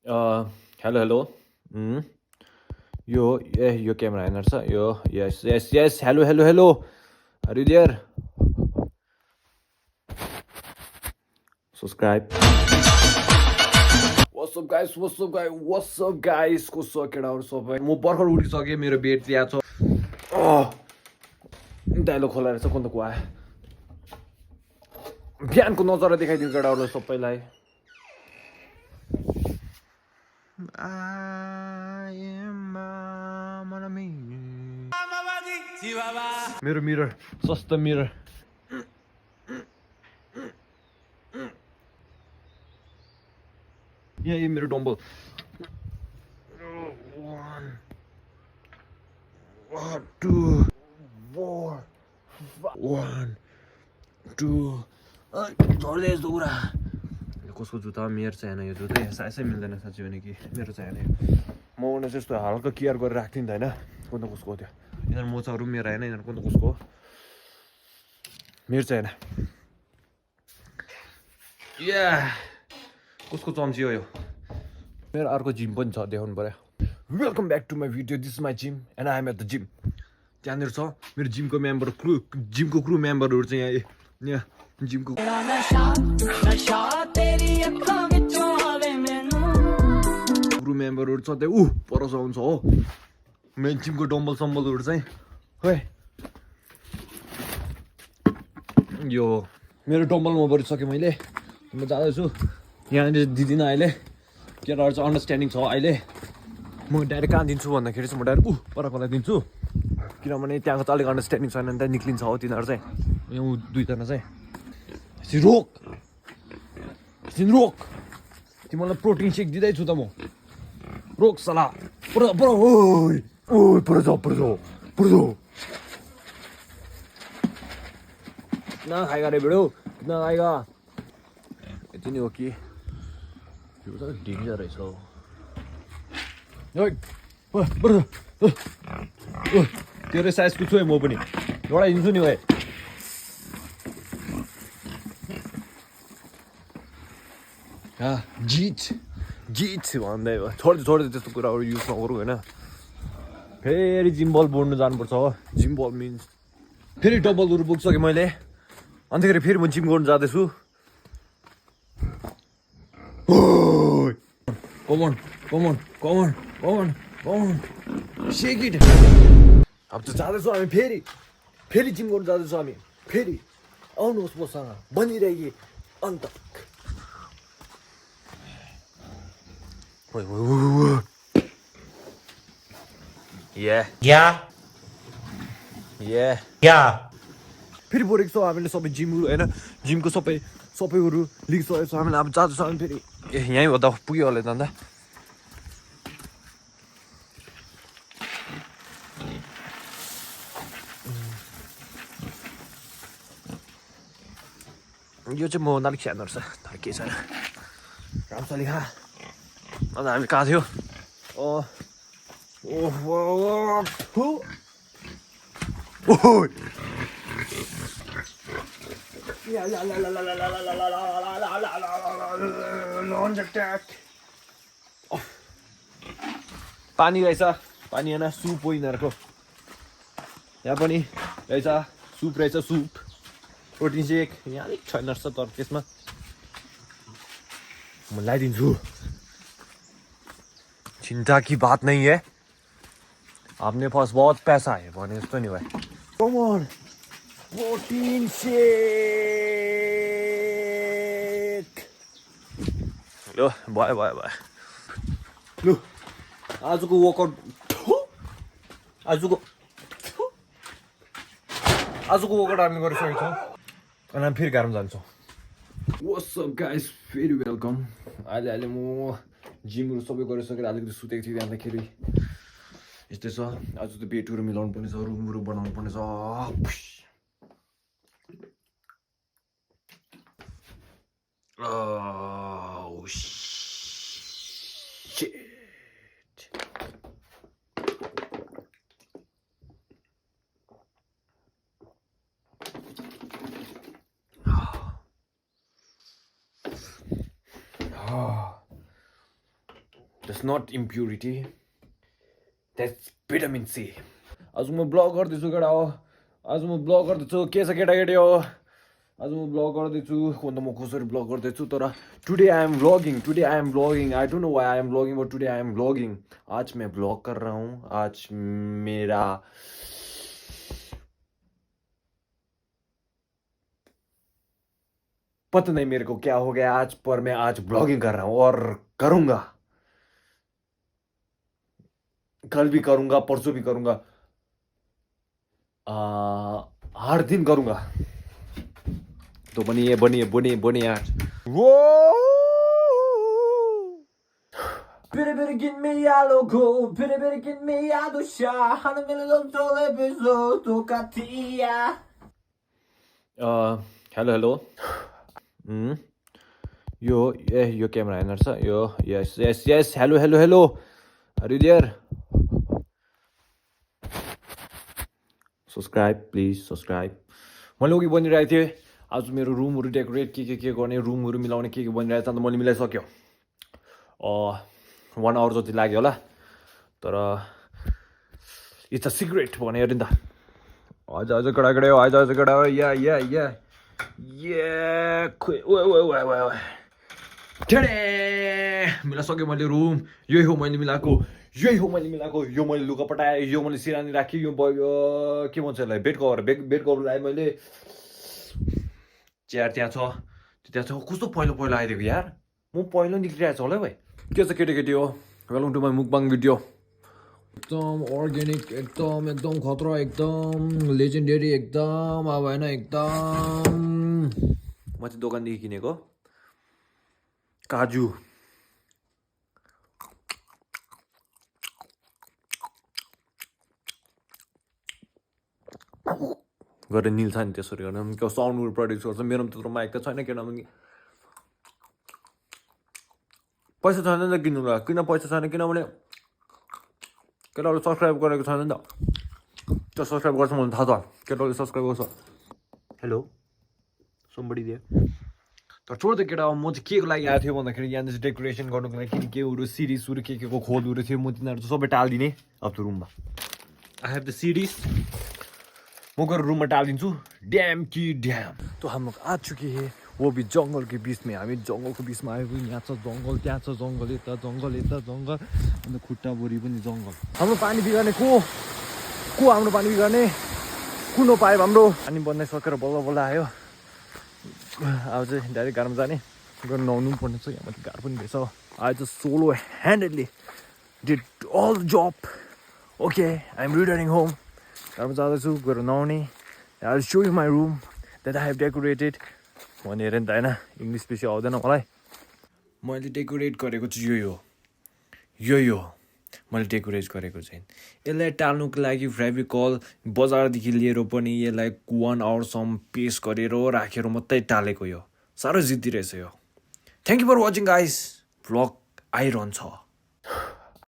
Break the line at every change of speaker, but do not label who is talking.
Hello, hello. Mm. Your camera in sir. Yes. Hello. Are you there? Subscribe. What's up, guys? कस्तो केटाहरू सबै म भर्खर उठिसकेँ मेरो बेड त्यहाँ छ दाइलो खोला रहेछ कुन त कुवा बिहानको नजारा देखाइदियो केटाहरूलाई सबैलाई मेरो मिरर सस्तो मिरर यहाँ यो मेरो डम्बल 1 2 4 1 2 झर्दै यस्तो कुरा कसको जुत्ता मेरो चाहिएन यो जुत्ता साइजै मिल्दैन साँच्चै भने कि मेरो चाहिएन म उनीहरू चाहिँ यस्तो हल्का केयर गरेर राख्थेँ नि त होइन कुन त कसको हो त्यो यिनीहरू मोचाहरू मेरो होइन यिनीहरू कुन त कसको हो मेरो चाहिएन या कसको चम्ची हो यो मेरो अर्को जिम पनि छ देखाउनु पऱ्यो welcome back to my video this my gym and I am at the gym त्यहाँनिर छ मेरो जिमको क्रु मेम्बरहरू चाहिँ यहाँ जिमको क्रु मेम्बरहरू छ त्यहाँ परस आउँछ हो मेरो जिमको डम्बल सम्बलहरू चाहिँ है यो मेरो डम्बल म भरिसकेँ मैले म जाँदैछु यहाँनिर दिदिनँ अहिले केटाहरू चाहिँ अन्डरस्ट्यान्डिङ छ अहिले म डाइरेक्ट कहाँ दिन्छु भन्दाखेरि चाहिँ म डाइरेक्ट परकोलाई दिन्छु किनभने त्यहाँको त अलिक अन्डरस्ट्यान्डिङ छैन नि त निक्लिन्छ हो तिनीहरू चाहिँ यहाँ दुईजना चाहिँ रोक तिमीलाई प्रोटिन सेक दिँदैछु त म रोक सला कितना खाएगा रे भिडियो कितना खाएगा यति नै हो कि यो त डेन्जर रहेछ हौ तेरो साइजको छु है म पनि एउटा हिँड्छु नि भाइ जित भन्दै भयो छोड्दै त्यस्तो कुराहरू युज नगरौँ होइन फेरि जिम बल बोड्नु जानुपर्छ हो जिम बल मिन्स फेरि डबलहरू बोकिसकेँ मैले अन्तखेरि फेरि म जिम गर्नु जाँदैछु कमन सेक इट अब त जाँदैछौँ हामी फेरि जिम गर्नु जाँदैछौँ हामी फेरि आउनुहोस् मसँग बनिरहे अन्त फेरि बोलेको छौँ हामीले सबै जिमहरू होइन जिमको सबैहरू लिइसकेको छ हामीले अब जाँदैछौँ हामी फेरि यहीँ हो त पुग्यो होला त अन्त यो चाहिँ म अलिक सानो रहेछ तर के छैन राम्रोसँगले खा अन्त हामी कहाँ थियो पानी रहेछ पानी होइन सुप हो यिनीहरूको यहाँ पनि रहेछ सुप प्रोटिन सेक यहाँ अलिक छैन रहेछ तर त्यसमा म लगाइदिन्छु चिंता की बात नहीं है आपने पास बहुत पैसा है भने जस्तो नि भाइ कम ऑन प्रोटिन सेक लो बाय लो आजको वर्कआउट हामी गरिसकेको छौँ अनि हामी फेरि गाह्रो जान्छौँ What's up guys फेरि वेलकम अहिले म जिमहरू सबै गरिसकेर अलिकति सुतेको थिएँ त्यहाँदेखि यस्तै छ आज त बेडहरू मिलाउनु पर्ने छ रुमहरू बनाउनु पर्ने छ That's not impurity. That's vitamin C. आज म ब्लग गर्दैछु केटा हो आज म ब्लग गर्दैछु के छ केटाकेटी हो आज म ब्लग गर्दैछु अन्त म कसरी ब्लग गर्दैछु तर today I am vlogging I don't know why I am vlogging but today I am vlogging आज मैं ब्लॉग कर रहा हूँ आज मेरा पता नहीं मेरे को क्या हो गया आज पर मैं आज ब्लॉगिंग कर रहा हूँ और करूंगा कल भी करूंगा परसों भी करूंगा हर दिन करूंगा तो बनिए आज वो Piribergin me ya loco, piribergin me ya dusha, hanımın sole bezo to katia. Hello. Yo camera हेर्नु छ यो yes hello are you there subscribe मैले अघि बनिरहेको थिएँ आज मेरो रुमहरु डेकोरेट के गर्ने रुमहरु मिलाउने के बनिरहेछ अन्त मैले मिलाइसक्यो 1 आवर जति लाग्यो होला तर इट्स अ सिक्रेट भने हेर्नु त आज कडा हो या मिलाइसक्यो मैले रुम यही हो मैले मिलाएको यो मैले लुगा पटाएँ यो मैले सिरानी राखेँ यो के भन्छ यसलाई बेड कभर लगाएँ मैले चेयर त्यहाँ छ कस्तो पहिलो आइदिएको यार म पहिलो निक्लिरहेको छ होला भाइ के छ केटी हो वेलकम टु माई मुकबाङ भिडियो एकदम अर्ग्यानिक एकदम खतरा एकदम लेजेन्डरी एकदम अब होइन एकदम म चाहिँ दोकानदेखि किनेको काजु गरेर निल्छ नि त्यसरी गर्न त्यो साउन्डहरू प्रड्युस गर्छ मेरोमा त्यत्रो माइक त छैन किनभने पैसा छैन नि त किन्नुलाई किन पैसा छैन किनभने केटाहरूले सब्सक्राइब गरेको छैन नि त त्यो सब्सक्राइब गर्छ मलाई थाहा छ केटाहरूले सब्सक्राइब गर्छ हेलो somebody there तर छोड्दै केटा म चाहिँ के को लागि आएको थियो भन्दाखेरि यहाँ चाहिँ डेकोरेसन गर्नुको लागि केहरू सिरिजहरू के को खोलहरू थियो म तिनीहरू चाहिँ सबै टालिदिने अब त्यो रुममा आई हेभ द सिरिज म गएर रुममा टालिदिन्छु ड्याम तो हम लोग आ चुके हैं वो भी जंगल के बीच में हामी जंगलको बीचमा आएको यहाँ छ जंगल त्यहाँ छ जंगल यता जंगल अन्त खुट्टाभरि पनि जंगल हाम्रो पानी बिगार्ने को हाम्रो पानी बिगार्ने कुन पाइप हाम्रो पानी बन्दै सकेर बल्ल आयो अब चाहिँ डाइरेक्ट घरमा जाने गएर नुहाउनु पर्ने छ यहाँ माथि गाह्रो पनि रहेछ I just solo handedly did all the job okay I am returning home घरमा जाँदैछु गएर नुहाउने I will show you my room that I have decorated भने हेरेँ नि त होइन इङ्ग्लिस बेसी आउँदैन मलाई मैले डेकोरेट गरेको चाहिँ यो मैले डेकोरेट गरेको चाहिँ यसलाई टाल्नुको लागि फेभिकल बजारदेखि लिएर पनि यसलाई 1 आवरसम्म पेस्ट गरेर राखेर मात्रै टालेको यो साह्रो जिद्दी रहेछ यो thank you for watching guys vlog आइरहन्छ